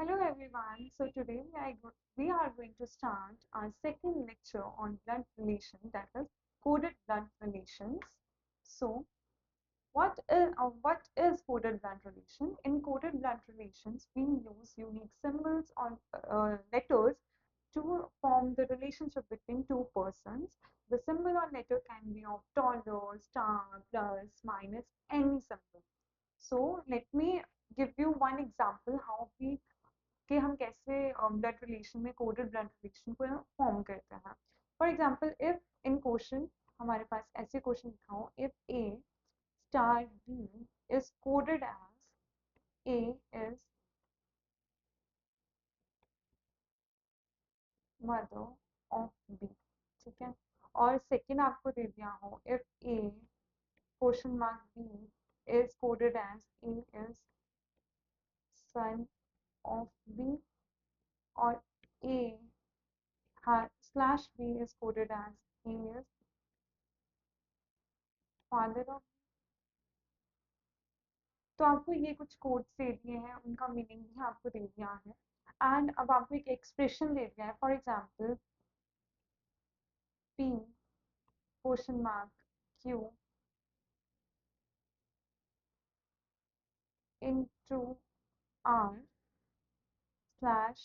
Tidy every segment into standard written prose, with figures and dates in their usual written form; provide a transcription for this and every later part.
Hello everyone. So today we are going to start our second lecture on blood relation, that is coded blood relations. So what is coded blood relation? In coded blood relations, we use unique symbols or letters to form the relationship between two persons. The symbol or letter can be of dollar, star, plus, minus, any symbol. So let me give you one example how we कि हम कैसे blood relation में coded blood relation को form करते हैं. For example if in question हमारे पास ऐसे क्वेश्चन लिखा हो if A star B is coded as A is mother of B. ठीक है. और सेकंड आपको दे दिया हो if A question mark B is coded as A is son of B और A slash B is coded as A is father of. तो आपको ये कुछ कोड्स दे दिए हैं, उनका मीनिंग भी आपको दे दिया है. एंड अब आपको एक एक्सप्रेशन दे दिया है. For example P question mark Q into are slash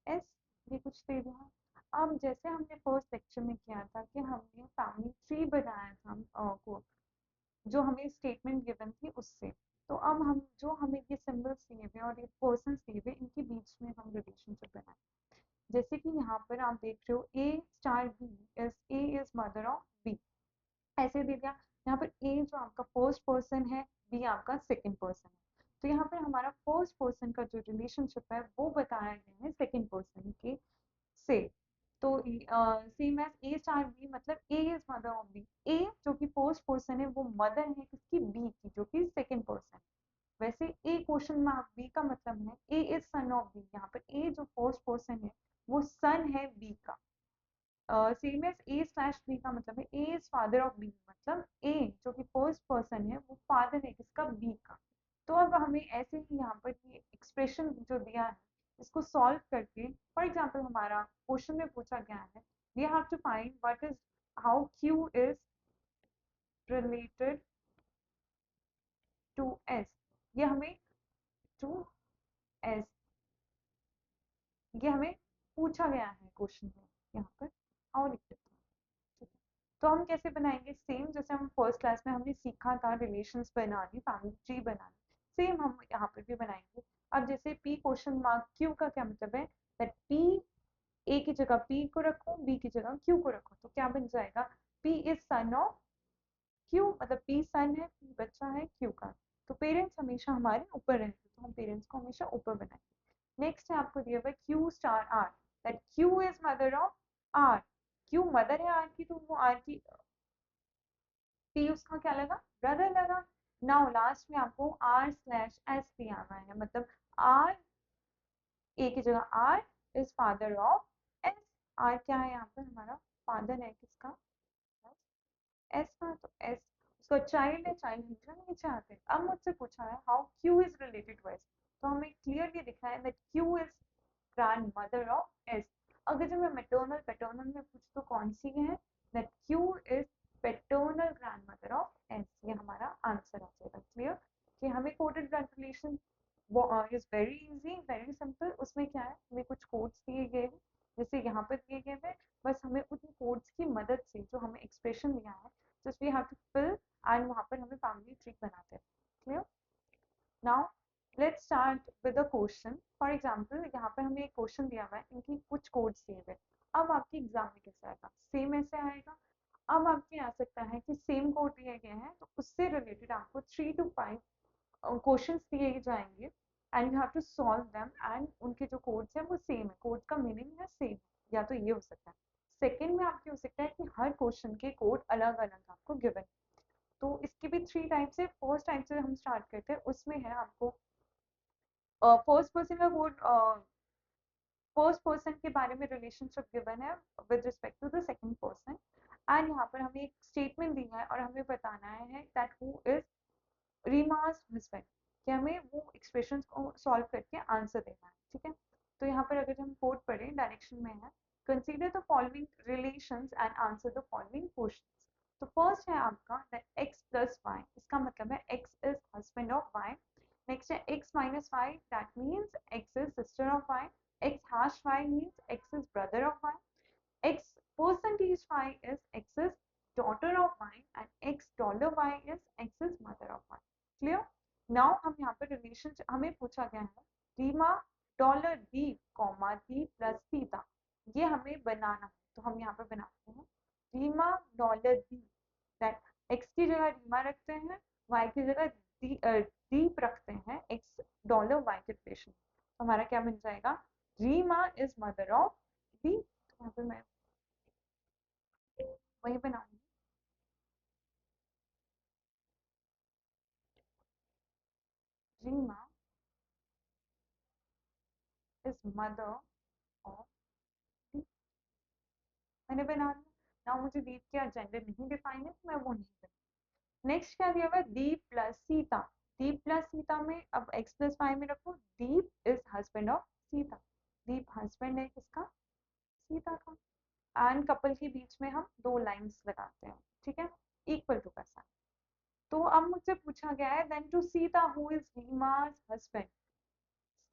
S. ये कुछ दे दिया. अब जैसे हमने फर्स्ट लेक्चर में किया था कि हमने फैमिली ट्री बनाया था को जो हमें स्टेटमेंट गिवन थी उससे. तो अब हम जो हमें ये सिंबल्स दिए हुए और ये पर्सन दिए हुए इनके बीच में हम रिलेशनशिप बनाए. जैसे कि यहाँ पर आप देख रहे हो A star B is A is mother of B. ऐसे दे दिया. यहाँ पर ए जो आपका फर्स्ट पर्सन है, बी आपका सेकंड पर्सन है. तो यहाँ पर हमारा फर्स्ट पर्सन का जो रिलेशनशिप है वो बताया गया है सेकंड पर्सन के से. तो same as A star B मतलब A is mother of B. A जो कि फर्स्ट पर्सन है वो मदर है किसकी, बी की, जो कि सेकंड पर्सन है. वैसे ए क्वेश्चन मार्क बी का मतलब है A is son of B. यहाँ पर ए जो फर्स्ट पर्सन है वो सन है बी का. Same as A slash B का मतलब है A is father of B. मतलब ए जो कि फर्स्ट पर्सन है वो फादर है किसका, बी का. तो अब हमें ऐसे ही यहाँ पर ये एक्सप्रेशन जो दिया है इसको सॉल्व करके, फॉर एग्जाम्पल हमारा क्वेश्चन में पूछा गया है we have to find what is how Q is related to S. ये हमें टू एस ये हमें पूछा गया है क्वेश्चन में. यहाँ पर और लिख देते हैं. ठीक है. तो हम कैसे बनाएंगे, सेम जैसे हम फर्स्ट क्लास में हमने सीखा था रिलेशंस बनानी, फैमिली ट्री बनानी, सेम हम यहाँ पर भी बनाएंगे. अब जैसे पी क्वेश्चन मार्क क्यू का क्या मतलब है, दैट पी ए की जगह पी को रखो, बी की जगह क्यू को रखो. तो क्या बन जाएगा, P is son of Q. मतलब पी सन है, पी बच्चा है क्यू का. तो पेरेंट्स हमेशा हमारे ऊपर रहते हैं तो हम पेरेंट्स को हमेशा ऊपर बनाएंगे. नेक्स्ट है आपको दिया हुआ Q star R, that Q is mother of R. Q mother है आर की तो वो आर की पी उसका क्या लगा, ब्रदर लगा. नाउ लास्ट में आपको आर स्लैश एस दिया हुआ है. मतलब आर ए की जगह R is father of S. R क्या है यहाँ पर हमारा, फादर है किसका, एस का. तो एस उसका चाइल्ड है, चाइल्ड हमेशा नीचे आते हैं. अब मुझसे पूछा है how Q is related to S. तो हमें क्लियरली दिखा है that Q is grandmother of S. अगर जो मैं मैटरनल पैटर्नल में पूछ तो कौन सी है, that Q is paternal grand mother of S. ये हमारा आंसर आ जाएगा. क्लियर कि हमें coded blood relation is very easy, very simple. उसमें क्या है, हमें कुछ कोड्स दिए गए हैं जैसे यहाँ पर दिए गए हैं. बस हमें उन कोड्स की मदद से जो हमें एक्सप्रेशन दिया है just we have to fill and वहाँ पर हमें फैमिली ट्री बनाते हैं. Clear. Now let's start with a question. For example यहाँ पर हमें एक क्वेश्चन दिया हुआ है, इनकी कुछ कोड्स दिए हुए. अब आपके एग्जाम में कैसे आएगा, सेम ऐसे आएगा. अब आपके आ सकता है कि सेम कोड दिए गए हैं तो उससे रिलेटेड आपको 3 to 5 क्वेश्चंस दिए जाएंगे and you have to solve them. And उनके जो कोड्स हैं वो सेम है, कोड का मीनिंग है सेम. या तो ये हो सकता है. सेकंड में आपके हो सकता है कि हर क्वेश्चन के कोड अलग अलग आपको गिवन. तो इसके भी 3 टाइप्स है. फर्स्ट टाइप से हम स्टार्ट करते हैं, उसमें है आपको फर्स्ट पर्सन का कोड. फर्स्ट पर्सन के बारे में रिलेशनशिप गिवन है with respect to the second person. And यहाँ पर हमें एक स्टेटमेंट दी है और हमें बताना है that who is Rima's husband. कि हमें वो एक्सप्रेशंस को सॉल्व करके आंसर देना है, ठीक है। तो यहाँ पर अगर हम कोड पढ़ें, डायरेक्शन में है, consider the following relations and answer the following questions. तो फर्स्ट है आपका दैट x प्लस वाई, इसका मतलब है x is husband of y। Next है x minus y, that means x is sister of y। x hash y means x is brother of y। x percentage y is x is daughter of y and x dollar y is x is mother of y। Clear. Now हम यहाँ पर relation हमें पूछा गया है Reema dollar D comma D plus theta, ये हमें बनाना है। तो हम यहाँ पर बनाते हैं Reema dollar D, that x की जगह रीमा रखते हैं, y की जगह दीप रखते हैं, x डॉलर y के रिलेशन। तो हमारा क्या बन जाएगा, Reema is mother of D. तो यहाँ पे मैं वही बनाऊंगी, Reema is mother of D, मैंने बना दिया ना। मुझे दीप का जेंडर नहीं डिफाइन है तो मैं वो नहीं करूँ। नेक्स्ट क्या दिया हुआ है, दीप प्लस सीता। दीप प्लस सीता में अब x प्लस वाई में रखो, Deep is husband of Sita, Deep husband है किसका, सीता का। एंड कपल के बीच में हम दो लाइंस लगाते हैं, ठीक है, इक्वल टू का साइन। तो अब मुझसे पूछा गया है then to Sita who is Rima's husband,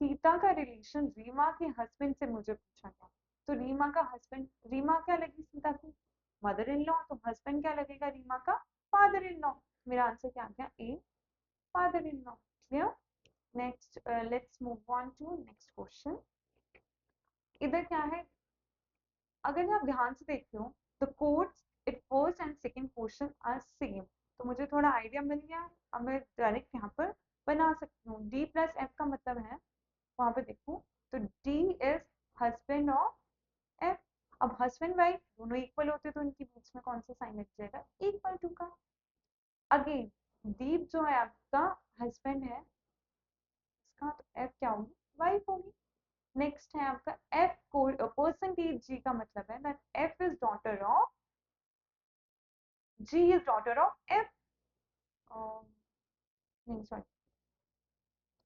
Sita का रिलेशन रीमा के हस्बैंड से मुझे पूछा गया। तो रीमा का हस्बैंड, रीमा क्या लगी सीता की, मदर इन लॉ, तो हस्बैंड क्या लगेगा रीमा का, फादर इन लॉ। मेरा आंसर क्या आ गया, A, father in law. Clear. Next let's move on to next question. इधर क्या है, अगर आप ध्यान से देखते हो the codes it first and second question are same. तो मुझे थोड़ा आइडिया मिल गया, अब मैं डायरेक्ट यहाँ पर बना सकती हूँ। डी प्लस एफ का मतलब है, वहां पे देखो तो D is husband of F. अब हस्बैंड वाइफ दोनों इक्वल होते तो इनके बीच में कौन सा साइन लग जाएगा, इक्वल टू का। अगेन दीप जो है आपका हस्बैंड है इसका, तो एफ क्या होगी, वाइफ होगी। नेक्स्ट है आपका एफ को परसेंटेज जी का मतलब है that F is daughter of, G is daughter of F, नहीं सॉरी,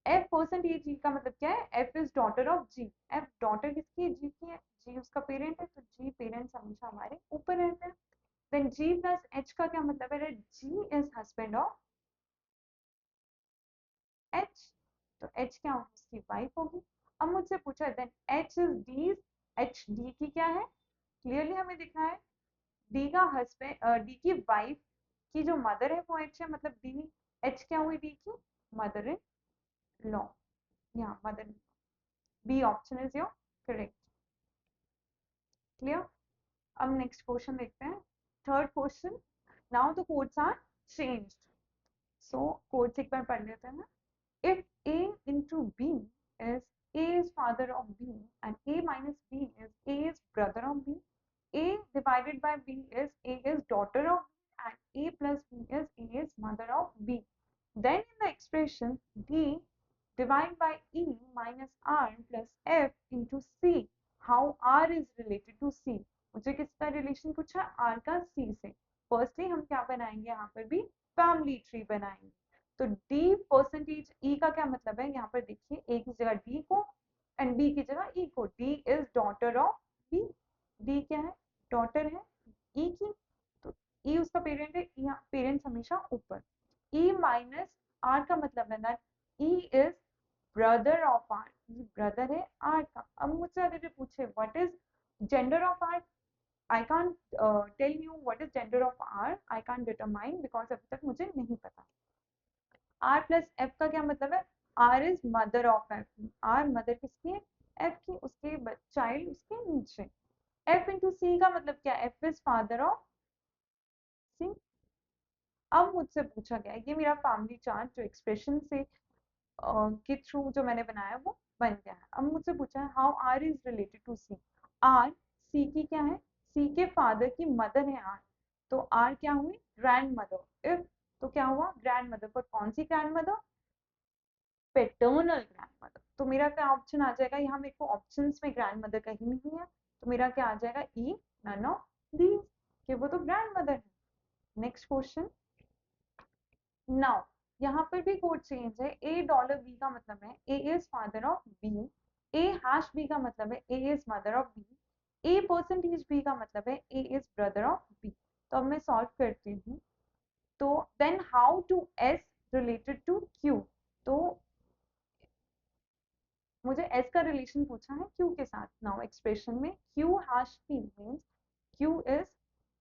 एफ परसेंटेज जी का मतलब क्या है, F is daughter of G. F daughter किसकी है, जी की है, जी उसका पेरेंट है, तो जी पेरेंट्स हमेशा हमारे ऊपर रहते हैं। देन जी प्लस एच का क्या मतलब है, G is husband of H, तो एच क्या होगी, उसकी वाइफ होगी। अब मुझसे पूछा है then H is D, H D की क्या है, क्लियरली हमें दिखा है डी का हस्बैंड, डी की वाइफ की जो मदर है वो एच है, मतलब डी, एच क्या हुई, डी की मदर इन लॉ, यहाँ mother. B option is your correct. Clear. अब नेक्स्ट क्वेश्चन देखते हैं, third question. Now the codes are changed, so codes एक बार पढ़ लेते हैं। If A into B is A is father of B and A minus B is A is brother of B, A divided by B is A is daughter of B and A plus B is A is mother of B. Then in the expression D divided by E minus R plus F into C, how R is related to C? मुझे किसका relation पूछा, R का C से। Firstly हम क्या बनाएंगे, यहाँ पर भी फैमिली ट्री बनाएंगे। तो D परसेंटेज E का क्या मतलब है, यहाँ पर देखिए A की जगह D को एंड B की जगह E को, D is daughter of B, D क्या है, डॉटर है E की, तो E उसका पेरेंट है, पेरेंट्स हमेशा ऊपर। E माइनस R का मतलब है ना E is brother of R, brother है आर का। अब मुझसे अगर ये पूछे what is gender of R, I can't tell you what is gender of R, I can't determine because अभी तक मुझे नहीं पता। आर प्लस एफ का क्या मतलब है, R is mother of F, R mother किसकी है, एफ की, उसके चाइल्ड उसके नीचे। एफ इंटू सी का मतलब क्या, एफ इज फादर ऑफ सी। अब मुझसे पूछा गया, ये मेरा फैमिली चार्ट जो एक्सप्रेशन से के थ्रू जो मैंने बनाया वो बन गया है। अब मुझसे पूछा है how R is related to C, R C की क्या है, सी के फादर की मदर है आर, तो आर क्या हुई, ग्रैंड मदर। इफ तो क्या हुआ, ग्रैंड मदर, पर कौन सी grandmother, paternal grandmother. तो मेरा क्या ऑप्शन आ जाएगा, यहाँ मेरे को ऑप्शंस में ग्रैंड मदर कहीं नहीं है, तो मेरा क्या आ जाएगा, ई नन ऑफ दीज, कि वो तो ग्रैंड मदर है। Next question. नाउ यहाँ पर भी कोड चेंज है। ए डॉलर बी का मतलब है A is father of B, A hash B का मतलब है A is mother of B, A percentage B का मतलब है A is brother of B. तो अब मैं सॉल्व करती हूँ। तो then how to S related to Q. तो मुझे एस का रिलेशन पूछा है क्यू के साथ। नाउ एक्सप्रेशन में Q hash P means Q is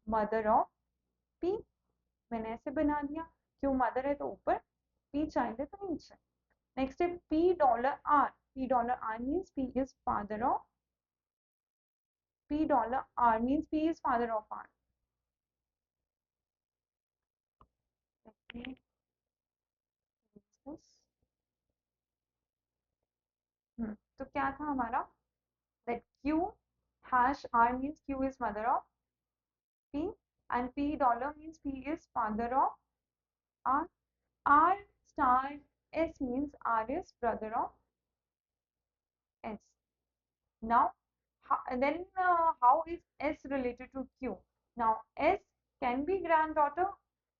mother of P. मैंने ऐसे बना दिया, क्यू मदर है तो ऊपर, पी चाइल्ड है तो नीचे। नेक्स्ट है P dollar R, P dollar R means P is father of, P dollar R means P is father of R. तो क्या था हमारा, that q hash r means q is mother of p and p dollar means p is father of r, r star s means r is brother of s. Now then how is s related to q? Now s can be granddaughter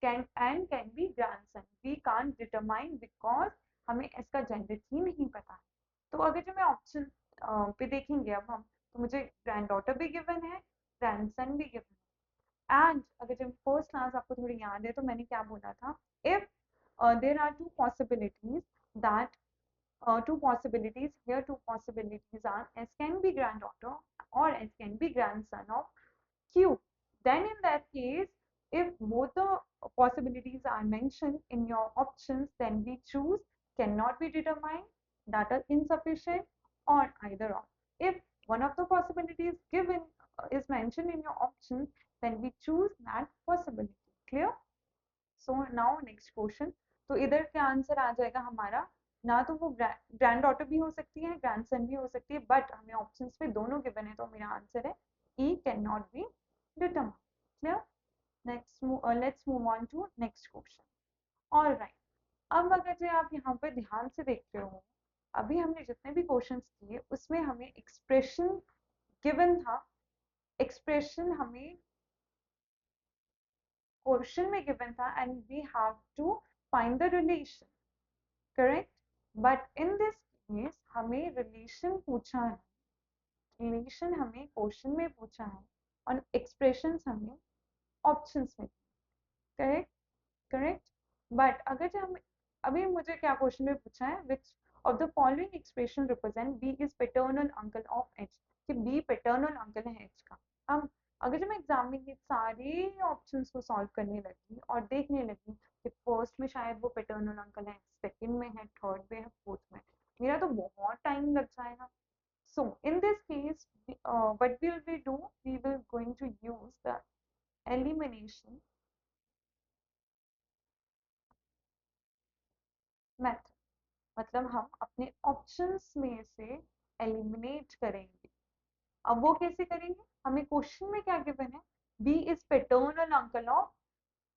can be grandson. We can't determine because हमें s का gender ही नहीं पता है। तो अगर जो मैं option पे देखेंगे अब हम, तो मुझे ग्रैंड डॉटर भी गिवन है, ग्रैंडसन भी गिवन है। एंड अगर जब फर्स्ट क्लास आपको थोड़ी याद है तो मैंने क्या बोला था, if there are two possibilities that two possibilities here, two possibilities are s can be granddaughter or s can be grandson of q. Then in that case, if both the possibilities are mentioned in your options, then we choose cannot be determined, that is insufficient, or either or. If one of the possibilities given is mentioned in your options, then we choose that possibility. Clear? So now next question. तो इधर क्या answer आ जाएगा हमारा, ना तो वो grand daughter भी हो सकती है, ग्रैंडसन भी हो सकती है, बट हमें ऑप्शंस में दोनों गिवन है, तो मेरा आंसर है E cannot be determine. Clear? Next let's move on to next question. Alright, अब अगर जो आप यहाँ पे ध्यान से देखते हो, अभी हमने जितने भी क्वेश्चंस किए उसमें हमें एक्सप्रेशन गिवन था, एक्सप्रेशन हमें क्वेश्चन में गिवन था and we have to find the relation, correct? But in this case हमें रिलेशन पूछा है, रिलेशन हमें क्वेश्चन में पूछा है और एक्सप्रेशंस हमें ऑप्शंस में, करेक्ट? करेक्ट। बट अगर जो हम अभी मुझे क्या क्वेश्चन में पूछा है, which of the following expression represent B is paternal uncle of H, कि बी पैटर्नल अंकल है एच का। अब अगर जब मैं एग्जाम में ये सारे ऑप्शंस को सॉल्व करने लगी और देखने लगी कि फर्स्ट में शायद वो पैटर्नल अंकल है, सेकंड में है, थर्ड में है, फोर्थ में, मेरा तो बहुत टाइम लग जाएगा। So in this case, what will we do? We will going to use the elimination method. मतलब हम अपने ऑप्शंस में से एलिमिनेट करेंगे। अब वो कैसे करेंगे, हमें क्वेश्चन में क्या गिवन है, B is paternal uncle of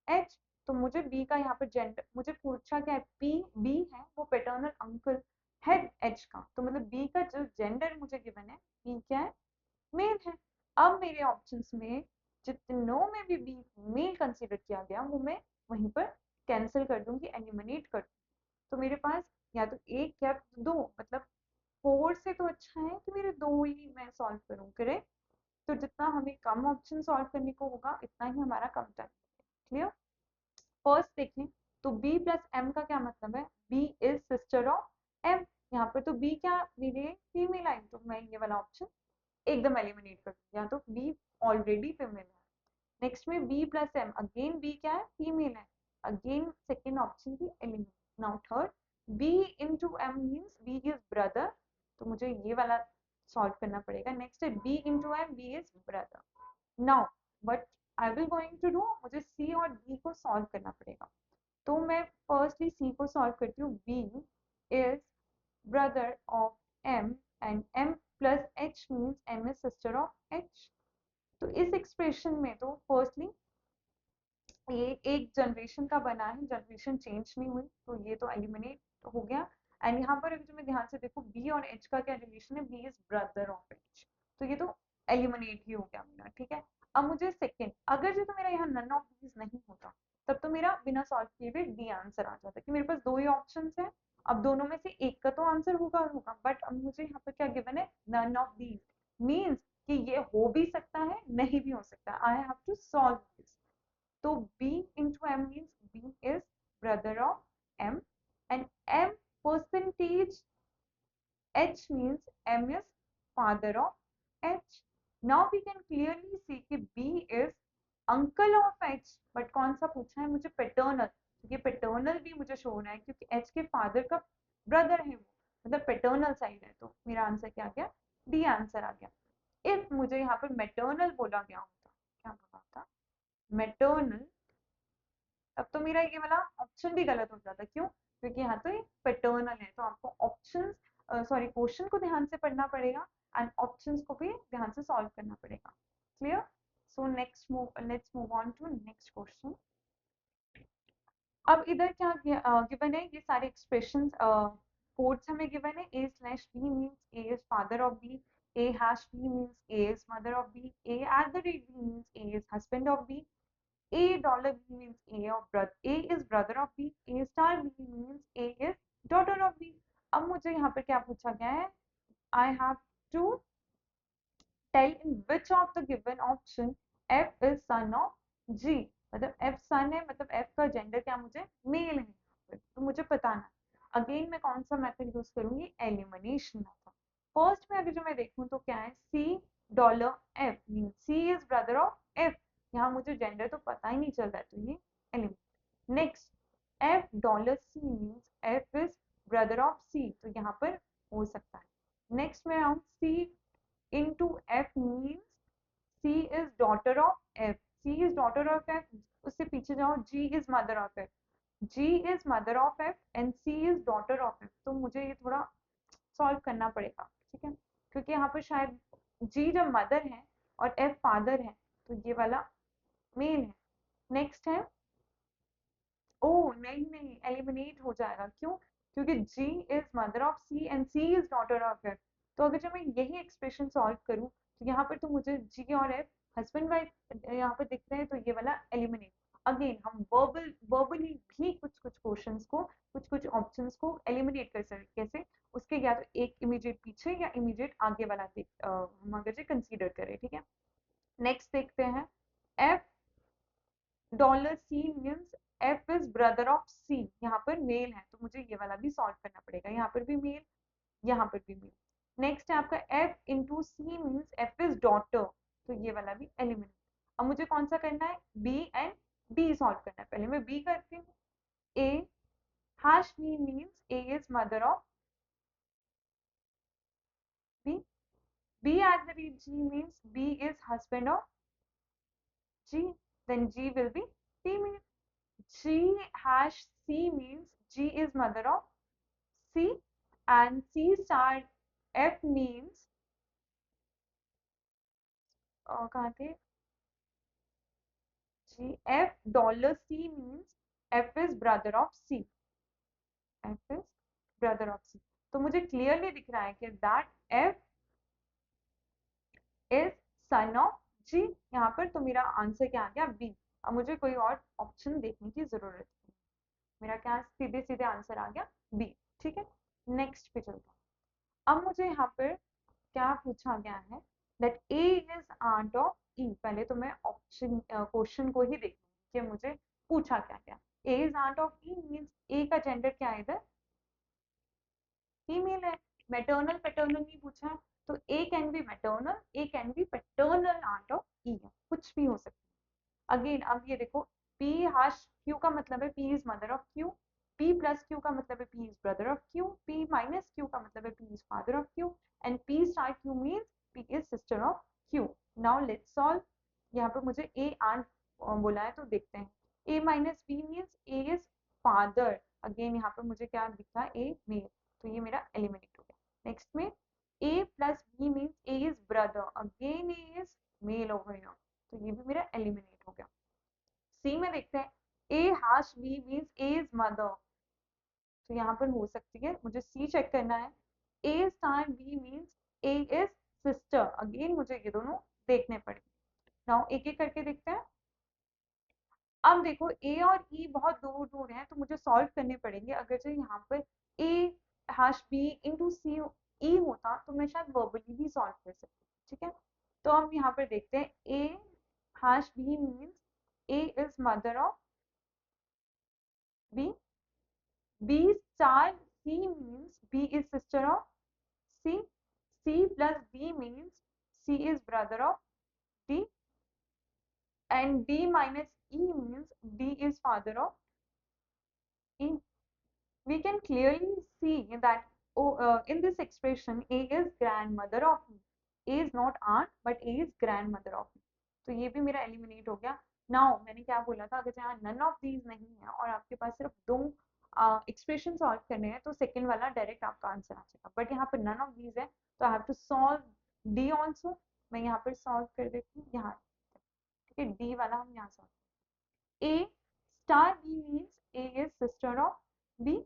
H. तो मुझे बी का यहाँ पर जेंडर मुझे पूछा क्या है, पी बी है वो पैटर्नल अंकल है एच का, तो मतलब बी का जो जेंडर मुझे गिवन है, बी क्या है, मेल है। अब मेरे ऑप्शंस में जितनों में भी बी मेल कंसीडर किया गया वो मैं वहीं पर कैंसिल कर दूंगी, एलिमिनेट कर दूंगी। तो मेरे पास या तो एक या दो, मतलब फोर से तो अच्छा है कि मेरे दो ही मैं सॉल्व करूँ, करेक्ट? तो जितना हमें कम ऑप्शन सॉल्व करने को होगा इतना ही हमारा कम टाइम। क्लियर? फर्स्ट देखें तो बी प्लस एम का क्या मतलब है, B is sister of M. यहाँ पर तो बी क्या मेरे फीमेल आई, तो मैं ये वाला ऑप्शन एकदम एलिमिनेट कर दूंगी, या तो बी ऑलरेडी फीमेल है। नेक्स्ट में B plus M, again B क्या है, फीमेल है, अगेन सेकेंड ऑप्शन भी eliminate. Now third, B into M means B is brother, तो मुझे ये वाला सॉल्व करना पड़ेगा। नेक्स्ट है B into M, B is brother. Now but I will going to do, मुझे सी और डी को सॉल्व करना पड़ेगा। तो मैं फर्स्टली सी को सॉल्व करती हूँ, B is brother of M and M plus H means M is sister of H. तो इस एक्सप्रेशन में तो फर्स्टली ये एक जनरेशन का बना है, जनरेशन चेंज नहीं हुई, तो ये तो एलिमिनेट हो गया। एंड यहाँ पर अगर मैं ध्यान से देखो बी और एच का क्या रिलेशन है, B is brother of H, तो ये तो एलिमिनेट ही हो गया मेरा। ठीक है, अब मुझे सेकंड, अगर जो तो मेरा यहाँ नन ऑफ दीज नहीं होता, तब तो मेरा बिना सॉल्व किए भी डी आंसर आ जाता, कि मेरे पास दो ही ऑप्शन है, अब दोनों में से एक का तो आंसर होगा, बट अब मुझे यहाँ पे क्या गिवन है, नन ऑफ दीज, मीन्स कि ये हो भी सकता है नहीं भी हो सकता, I have to solve this. तो B into M means B is brother of M, and M percentage H means M is father of H. Now we can clearly see कि B is uncle of H, but कौन सा पूछा है मुझे, paternal, ये paternal भी मुझे show होना है क्योंकि H के father का brother है वो, मतलब paternal side है, तो मेरा आंसर क्या आ गया, D आंसर आ गया। if मुझे यहाँ पर maternal बोला गया होता, क्या बोला होता, maternal, अब तो मेरा ये वाला ऑप्शन भी गलत हो जाता, क्यों, क्योंकि यहाँ तो ये पैटर्नल है, तो आपको ऑप्शंस, सॉरी, क्वेश्चन को ध्यान से पढ़ना पड़ेगा एंड ऑप्शंस को भी ध्यान से सॉल्व करना पड़ेगा। Clear? So next move, let's move on to next question. अब इधर क्या गिवन है, ये सारे एक्सप्रेशंस कोड्स हमें गिवन है, a slash b means a is father of b, a hash b means a is mother of b, a at the rate b means a is husband of b, A dollar B means A is brother of B, A star B means A is daughter of B। अब मुझे यहाँ पे क्या पूछा गया है, I have to tell in which of the given option F is son of G, मतलब F son है, मतलब F का जेंडर क्या मुझे मेल है, तो मुझे बताना है। अगेन मैं कौन सा मेथड यूज करूंगी, एलिमिनेशन मेथड। फर्स्ट में अगर जो मैं देखूं तो क्या है, C dollar F mean C is brother of F, यहाँ मुझे जेंडर तो पता ही नहीं चल रहा है, तो ये eliminate. Next, F dollar C means F is brother of C, तो यहाँ पर हो सकता है। नेक्स्ट में आऊँ, C into F means C is daughter of F, C is daughter of F, उससे पीछे जाओ, G is mother of F, G is mother of F and C is daughter of F, तो मुझे ये थोड़ा solve करना पड़ेगा, ठीक है, क्योंकि यहाँ पर शायद G जब मदर है और F फादर है, तो ये वाला मेल है। नेक्स्ट है, ओ नहीं नहीं, एलिमिनेट हो जाएगा, क्यों, क्योंकि G is mother of C and C is daughter of F, तो अगर जब मैं यही एक्सप्रेशन सॉल्व करूं तो यहाँ पर तो मुझे G और F हस्बैंड वाइफ यहाँ पर दिख रहे हैं, तो ये वाला एलिमिनेट। अगेन हम वर्बली भी कुछ कुछ क्वेश्चंस को, कुछ कुछ ऑप्शंस को एलिमिनेट कर सकते, कैसे, उसके या तो एक इमीडिएट पीछे या इमीडिएट आगे वाला हम अगर जो कंसीडर करें, ठीक है। नेक्स्ट देखते हैं, F dollar C means F is brother of C, यहाँ पर मेल है, तो मुझे ये वाला भी सॉल्व करना पड़ेगा, यहाँ पर भी मेल, यहाँ पर भी मेल। नेक्स्ट है आपका F into C means F is daughter, तो ये वाला भी एलिमिनेट। अब मुझे कौन सा करना है, B एंड D सॉल्व करना है, पहले मैं B करती हूँ। A hash B means A is mother of B, B at the rate G means B is husband of G, then G will be female. G hash C means G is mother of C, and C star F means कहाँ थे, G F dollar C means F is brother of C, F is brother of C, तो मुझे clearly दिख रहा है कि that F is son of G यहाँ पर, तो मेरा आंसर क्या आ गया, B। अब मुझे कोई और ऑप्शन देखने की जरूरत नहीं, मेरा क्या सीधे सीधे आंसर आ गया B, ठीक है। नेक्स्ट पे चलते हैं। अब मुझे यहाँ पर क्या पूछा गया है, that A is aunt of E, पहले तो मैं ऑप्शन क्वेश्चन को ही देखूंगी कि मुझे पूछा क्या गया। A is aunt of E means A का जेंडर क्या है इधर, फीमेल है, मैटरनल पैटर्नल नहीं पूछा है, तो A can be maternal, A can be paternal aunt of E, कुछ भी हो सकता है। अगेन अब ये देखो, P हाश Q का मतलब है P is mother of Q, P plus Q का मतलब है P is brother of Q, P minus Q का मतलब है P is father of Q, and P star Q means P is sister of Q। Now let's solve, यहाँ पे मुझे A aunt बोला है, तो देखते हैं, A minus B means A is father, again यहाँ पे मुझे क्या दिखा है, A मेल, तो ये मेरा एलिमिनेट हो गया। नेक्स्ट में A plus B means A is brother, again A is male over here, तो ये भी मेरा एलिमिनेट हो गया। सी में देखते हैं, A hash B means A is mother, तो यहाँ पर हो सकती है, मुझे सी चेक करना है। A star B means A is sister, again मुझे ये दोनों देखने पड़ेंगे। नाउ एक एक करके देखते हैं। अब देखो ए और ई बहुत दूर दूर हैं तो मुझे सॉल्व करने पड़ेंगे। अगर जो यहाँ पर ए हैश बी इंटू सी ई होता तो मैं शायद वर्बली भी सॉल्व कर सकती। ठीक है, तो हम यहाँ पर देखते हैं A hash B means A is mother of B, B star C means B is sister of C, C plus B means C is brother of D, and D minus E means D is father of E. We can clearly see that in this expression A is grandmother of E. A is not aunt but A is grandmother of E. तो ये भी मेरा eliminate हो गया। Now मैंने क्या बोला था, अगर यहाँ नन ऑफ दीज नहीं है और आपके पास सिर्फ दो एक्सप्रेशन सॉल्व करने हैं तो सेकंड वाला डायरेक्ट आपका आंसर आ जाएगा। बट यहाँ पर नन ऑफ दीज है तो I have to solve D also. मैं यहाँ पर सॉल्व कर देती हूँ यहाँ। ठीक है, डी वाला हम यहाँ solve. A star B means A is sister of B,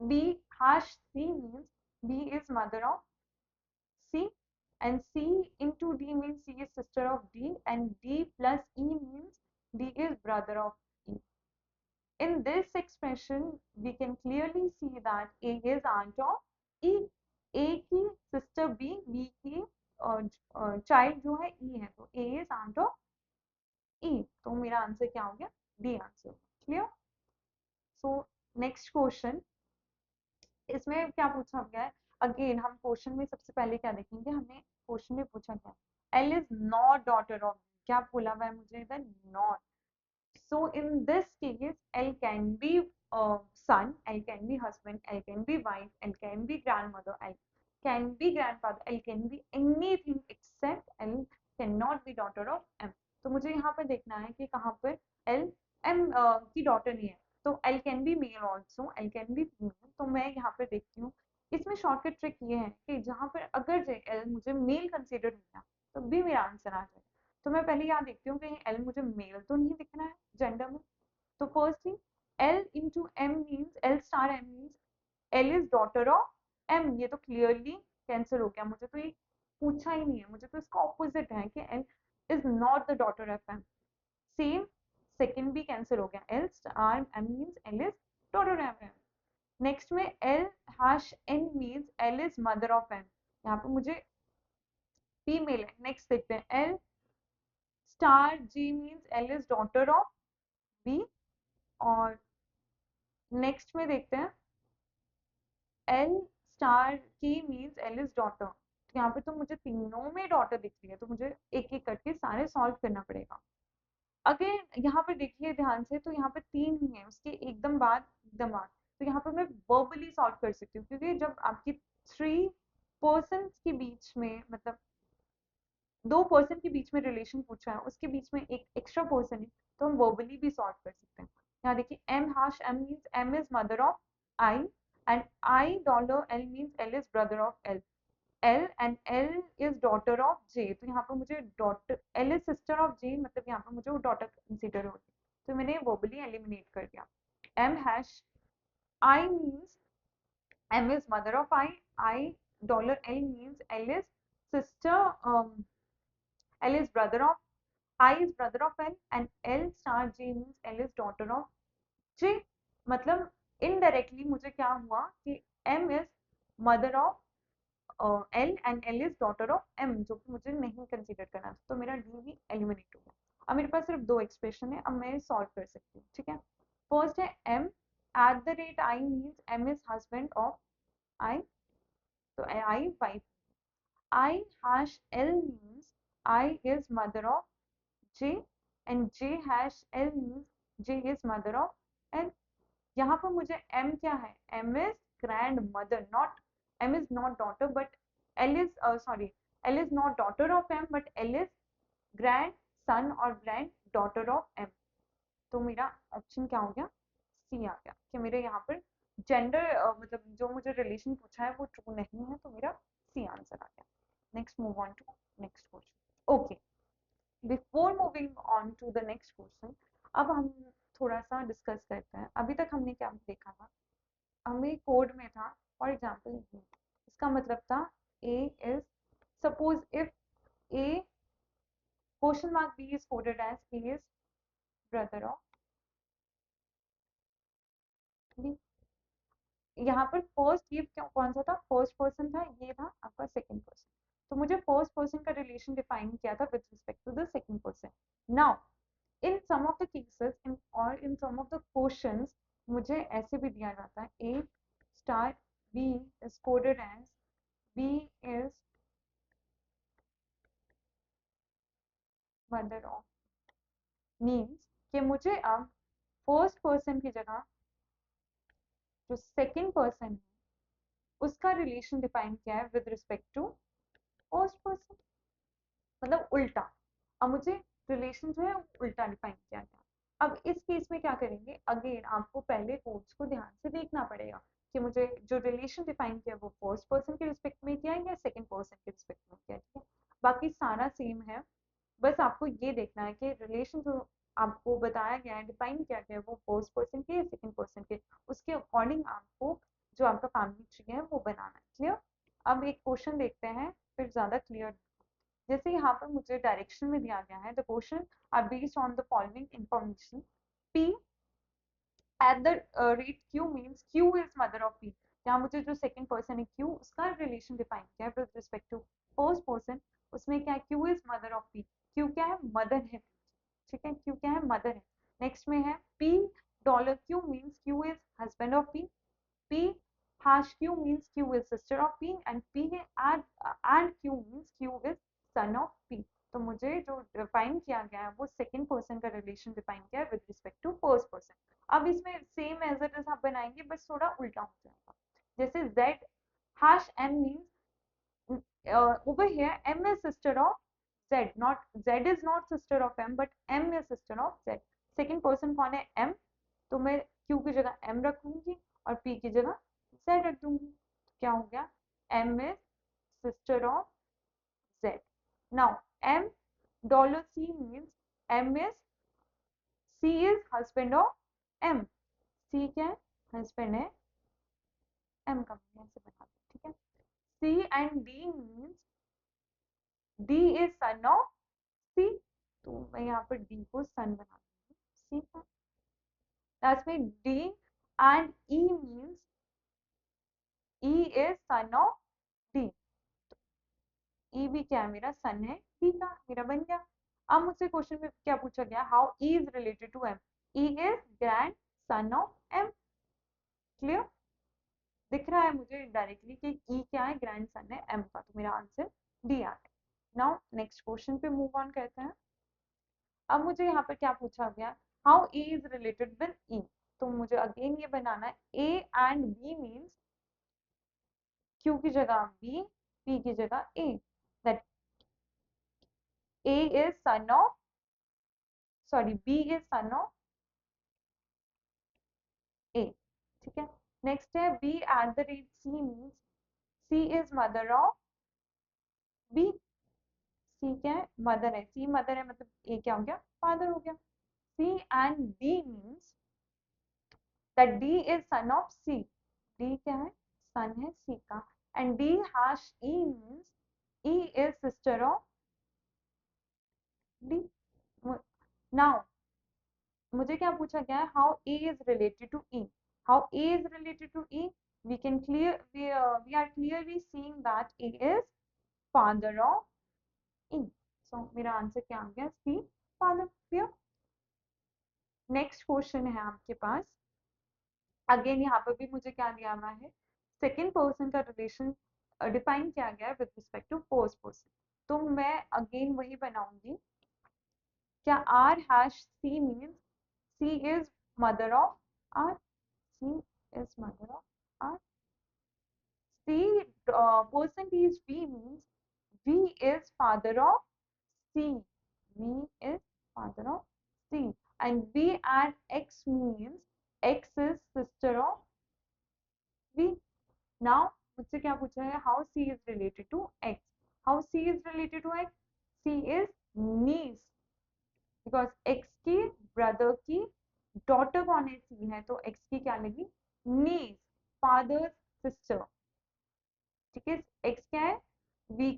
B hash C means B is mother of C, and C into D means C is sister of D, and D plus E means D is brother of E. In this expression, we can clearly see that A is aunt of E. A की sister B, B की child जो है E है, तो A is aunt of E. तो मेरा answer क्या हो गया? D answer. Clear? So next question, इसमें क्या पूछा गया है? अगेन हम क्वेश्चन में सबसे पहले क्या देखेंगे, हमें क्वेश्चन में पूछा गया है L is not daughter of, क्या बोला हुआ है मुझे इधर? Not. So in this case, L can be son, L can be husband, L can be wife, L can be grandmother, L can be grandfather, L can be anything except L cannot be daughter of M. तो मुझे यहाँ पर देखना है कि कहाँ पर L M की डॉटर नहीं है। तो L can be male also, L can be female। तो मैं यहाँ पर देखती हूँ, इसमें शॉर्टकट ट्रिक ये है कि जहाँ पर अगर L मुझे मेल कंसिडर होगा तो भी मेरा आंसर आ जाए। तो मैं पहले यहाँ देखती हूँ कि एल मुझे मेल तो नहीं दिखना है जेंडर में। तो first thing, L into M means L star M means L is daughter of M. ये तो क्लियरली कैंसिल हो गया, मुझे तो ये पूछा ही नहीं है, मुझे तो इसका ऑपोजिट है कि L is not the daughter of M. Same second भी कैंसिल हो गया, L star M means L is daughter of M. Next में L hash N means L is mother of M, यहाँ पे मुझे फीमेल है। नेक्स्ट देखते हैं, L star G means L is daughter of B, और नेक्स्ट में देखते हैं एल स्टार की मीन्स एल इज डॉटर। तो यहाँ पे तो मुझे तीनों में डॉटर दिख रही है, तो मुझे एक एक करके सारे सॉल्व करना पड़ेगा। अगर यहाँ पे देखिए ध्यान से, तो यहाँ पे तीन ही है, उसके एकदम बाद तो यहाँ पे मैं वर्बली सॉल्व कर सकती हूँ, क्योंकि जब आपकी थ्री पर्सन के बीच में, मतलब दो पर्सन के बीच में रिलेशन पूछा है, उसके बीच में एक एक्स्ट्रा पर्सन है, तो हम वर्बली भी सॉल्व कर सकते हैं। यहाँ देखिए M hash M means M is mother of I, and I dollar L means L is brother of L, L and L is daughter of J. तो यहाँ पर मुझे daughter, L is sister of J, मतलब यहाँ पर मुझे वो daughter consider होगी, तो मैंने वर्बली एलिमिनेट कर दिया। M hash I means M is mother of I dollar L means L is sister, L is brother of I is brother of L, and L star J means L is daughter of J। मतलब indirectly मुझे क्या हुआ कि M is mother of L and L is daughter of M, जो कि मुझे नहीं consider करना, तो मेरा D भी एलिमिनेट हो गया। अब मेरे पास सिर्फ दो एक्सप्रेशन है, अब मैं सॉल्व कर सकती हूँ। ठीक है, फर्स्ट है M eight the rate I means M is husband of I, तो I wife. I hash L means I is mother of J, and J hash L means J is mother of L। यहाँ पर मुझे M क्या है? M is grandmother, not M is not daughter, but L is sorry, L is not daughter of M, but L is grandson और granddaughter of M। तो मेरा option क्या हो गया? C आ गया कि मेरे यहाँ पर जेंडर मतलब जो मुझे रिलेशन पूछा है वो ट्रू नहीं है, तो मेरा C आंसर आ गया। Next move on to next question. Okay, before moving on to the next question, अब हम थोड़ा सा डिस्कस करते हैं। अभी तक हमने क्या देखा था, हमें कोड में था फॉर एग्जाम्पल इसका मतलब था A is, suppose if A question mark B is coded as A is brother of B. यहाँ पर फर्स्ट ये कौन सा था, फर्स्ट पर्सन था, ये था आपका सेकंड पर्सन। तो मुझे फर्स्ट पर्सन का रिलेशन डिफाइन किया था with respect to the second person. Now in some of the cases in और in some of the questions मुझे ऐसे भी दिया जाता है A star B is coded as B is mother of, means कि मुझे अब फर्स्ट पर्सन की जगह जो सेकंड पर्सन है उसका रिलेशन डिफाइन किया है with respect to first person, मतलब उल्टा। अब मुझे रिलेशन जो है उल्टा डिफाइन किया गया। अब इस केस में क्या करेंगे, अगेन आपको पहले कोड्स को ध्यान से देखना पड़ेगा कि मुझे जो रिलेशन डिफाइन किया वो फर्स्ट पर्सन के रिस्पेक्ट में किया है या सेकंड पर्सन के रिस्पेक्ट में किया है, ठीक है। बाकी सारा सेम है, बस आपको ये देखना है कि रिलेशन जो आपको बताया गया है, डिफाइन किया गया है, वो फर्स्ट पर्सन के या सेकंड पर्सन के, उसके अकॉर्डिंग आपको जो आपका फैमिली ट्री है वो बनाना है। क्लियर। अब एक क्वेश्चन देखते हैं फिर ज्यादा क्लियर। जैसे यहाँ पर मुझे डायरेक्शन में दिया गया है the question are based on the following information P at the rate Q means Q is mother of P. यहाँ मुझे जो सेकंड पर्सन है क्यू उसका रिलेशन डिफाइन किया है with respect to first person, उसमें क्या है Q is mother of P, Q क्या है मदर है, ठीक है, क्यू क्या है मदर है। नेक्स्ट में है P dollar Q means Q is husband of P, P hash Q means Q is sister of P and P and Q means Q is son of P। तो मुझे जो define किया गया है वो सेकंड पर्सन का relation define किया है with respect to first person. अब इसमें सेम एज इट इज आप बनाएंगे बस थोड़ा उल्टा हो जाएगा। जैसे Z hash M means over here M is sister of Z, not Z is not sister of M but M is sister of Z। Second person कौन है M, तो मैं Q की जगह M रखूंगी और P की जगह Z रख दूंगी, तो क्या हो गया M is sister of Z। Now M dollar C means M is C is husband of M, C क्या है husband है M का, मैं ऐसे बना दूं, ठीक है। C and D means D is son of C, तो मैं यहाँ पर D को son बना दूंगी, C का। लास्ट में D and E means E is son of D, ई भी क्या है मेरा सन है डी का, मेरा बन गया। अब मुझसे क्वेश्चन में क्या पूछा गया, how E is related to M, E is grandson of M. Clear, दिख रहा है मुझे डायरेक्टली कि ई क्या है ग्रैंड सन है एम का, तो मेरा आंसर डी आ है। नाउ नेक्स्ट क्वेश्चन पे मूव ऑन करते हैं। अब मुझे यहाँ पर क्या पूछा गया, how A is related with E, तो मुझे अगेन ये बनाना है A and B means Q की जगह बी, पी की जगह A, that A is son of, sorry, B is son of A, ठीक है। नेक्स्ट है B at the rate C means C is mother of B, C क्या है mother है, C मदर है मतलब A क्या हो गया फादर हो गया। C and D means that D is son of C, D क्या है son है C का, and D hash E means E is sister of D। Now मुझे क्या पूछा गया है, how A is related to E, how A is related to E, we can clear we are clearly seeing that A is father of E, so मेरा answer क्या आ गया C, father. Clear. Next question है आपके पास, again यहाँ पर भी मुझे क्या दिया हुआ है, सेकेंड पर्सन का रिलेशन डिफाइन किया गया है with respect to first person, तो मैं अगेन वही बनाऊंगी, क्या R hash C means C is mother of R, C is mother of R. C percentage V means V is father of C. V is father of C. And V and X means X is sister of V. Now मुझसे क्या पूछा है, how C is related to X. How C is related to X? C is niece. Because X की brother की daughter कौन है C है, तो X की क्या लगी niece, father's sister, ठीक है। एक्स क्या है वी,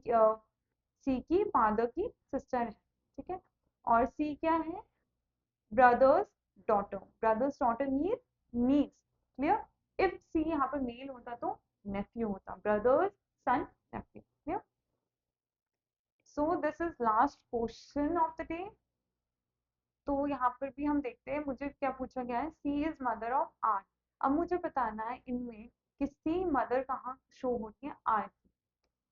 सी की फादर की सिस्टर है, ठीक है। और सी क्या है brother's daughter, brother's daughter mean niece, clear. If C यहाँ पर मेल होता तो नेफ्यू होता, brother's son nephew, clear. So this is last question of the day. तो यहाँ पर भी हम देखते हैं मुझे क्या पूछा गया है, सी इज मदर ऑफ आर। अब मुझे बताना है इनमें कि सी मदर कहाँ शो होती है, आर की,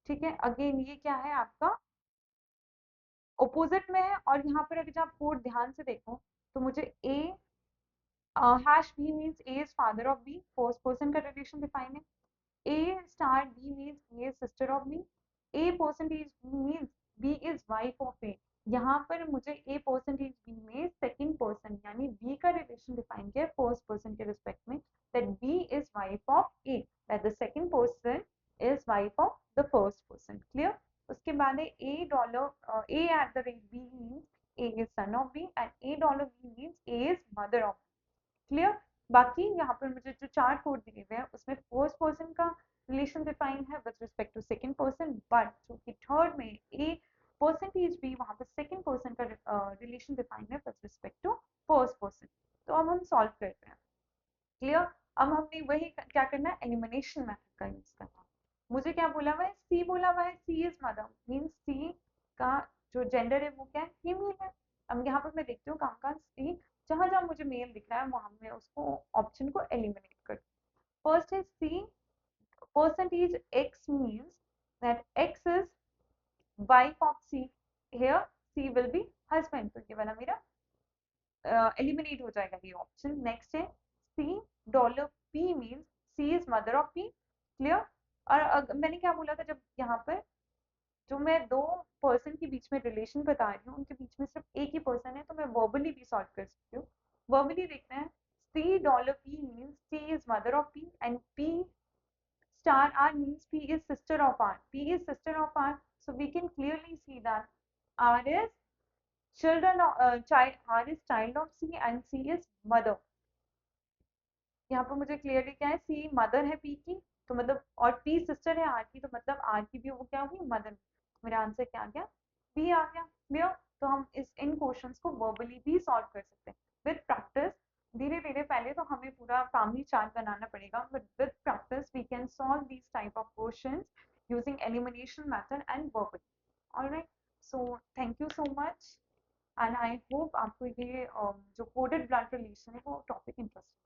ठीक है। अगेन ये क्या है आपका ऑपोजिट में है, और यहाँ पर अगर आप कोड ध्यान से देखो तो मुझे A hash B means A is father of B, first person का रिलेशन डिफाइन है। A star B means A is sister of B. A percentage B means B is wife of A. यहाँ पर मुझे A percentage B में second person यानी B का relation define किया first person के respect में, that B is wife of A, that the second person is wife of the first person, clear। उसके बाद है A dollar A at the rate B means A is son of B and A dollar B means A is mother of B, clear. बाकी यहाँ पर मुझे जो चार code दिए हुए हैं उसमें फर्स्ट पर्सन का रिलेशन डिफाइन है with respect to second person, but जो कि थर्ड में ए परसेंटेज भी वहां पर सेकंड पर्सन का रिलेशन डिफाइन है with respect to first person. तो अब हम सॉल्व करते हैं, क्लियर। अब हमने वही क्या करना है, एलिमिनेशन मेथड का यूज करना है। मुझे क्या बोला हुआ है, सी बोला हुआ है, सी इज मदर मीन्स सी का जो जेंडर है वो क्या है, फीमेल है। अब यहाँ पर मैं देखती हूँ कहाँ कहाँ सी, जहां जहां मुझे मेल दिख रहा है वहां मैं उसको ऑप्शन को एलिमिनेट कर। First is C percentage X means that X is wife of C, here C will be husband, तो ये वाला मेरा एलिमिनेट हो जाएगा ये ऑप्शन। नेक्स्ट है C dollar P means C is mother of P, clear. और मैंने क्या बोला था, जब यहाँ पर जो मैं दो पर्सन के बीच में रिलेशन बता रही हूँ उनके बीच में सिर्फ एक ही पर्सन है तो मैं वर्बली भी सॉल्व कर सकती हूँ। वर्बली देखते हैं, C dollar P means C is mother of P and P star r means p is sister of r, p is sister of r, so we can clearly see that r is children of child, r is child of c and c is mother। यहाँ पर मुझे clearly क्या है, सी mother है P की तो मतलब, और पी सिस्टर है आर की तो मतलब आर की भी वो क्या होगी, मदर। मेरा आंसर क्या आ गया, बी आ गया, क्लियर। तो हम इस इन क्वेश्चंस को वर्बली भी सॉल्व कर सकते हैं विद प्रैक्टिस। धीरे धीरे पहले तो हमें पूरा फैमिली चार्ट बनाना पड़ेगा, but with practice we can solve these type of questions using elimination method and verbally. Alright, so thank you so much and I hope आपको ये जो कोडेड ब्लड रिलेशन है वो टॉपिक इंटरेस्टिंग